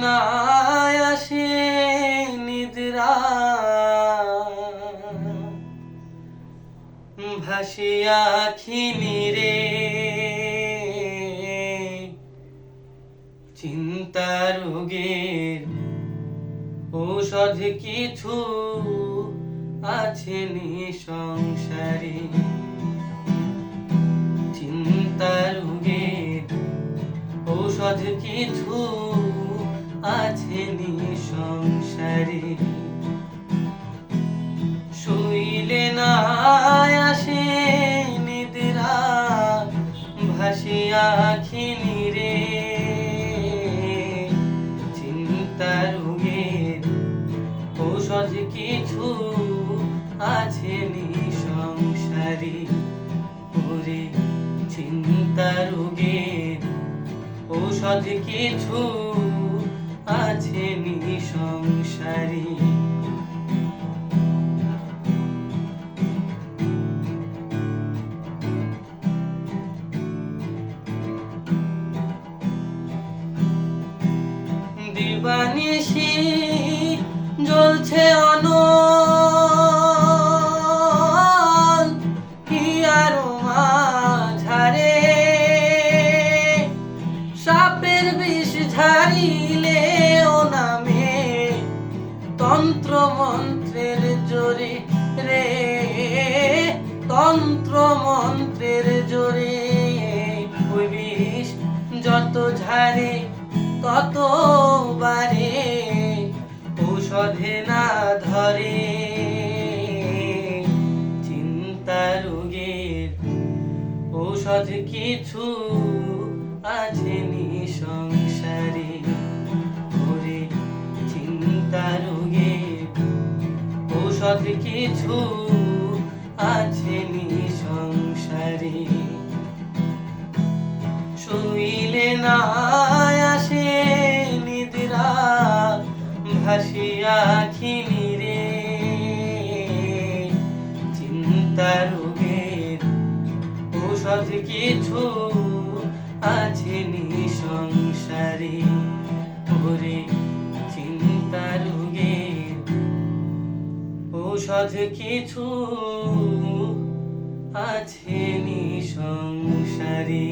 না আসে নিদ্রা, ভাসিয়া আখি নিরে চিন্তা রোগের ঔষধ কিছু আছে নি সংসারে। চিন্তা রোগের ঔষধ কিছু আছে নি সংসারে। শুইলে না আসে নিদ্রা, ভাসিয়া আখি নিরে চিন্তা রোগের ঔষধ কিছু আছে নি সংসারে। ওরে চিন্তা রোগের ঔষধ কিছু আছে নি সংসারে। দিবানিশি জ্বলছে অনল হিয়ার মাঝারে, সাপের বিষ ঝারিলে ও নামে তন্ত্র মন্ত্রের জোরে রে, তন্ত্র মন্ত্রের জোরে। ওই বিষ যত ঝারে তত বারে, ঔষধে না ধরে। চিন্তা রোগের ঔষধ কিছু আছে নি সংসারে। ওরে চিন্তা রোগের ঔষধ কিছু আছে নি সংসারে। শুইলে না আসে নিদ্রা, ভাসিয়া আখি নিরে চিন্তা রোগের ঔষধ কিছু আছে নি সংসারে। ওরে চিন্তা রোগের ঔষধ কিছু আছে নি সংসারে।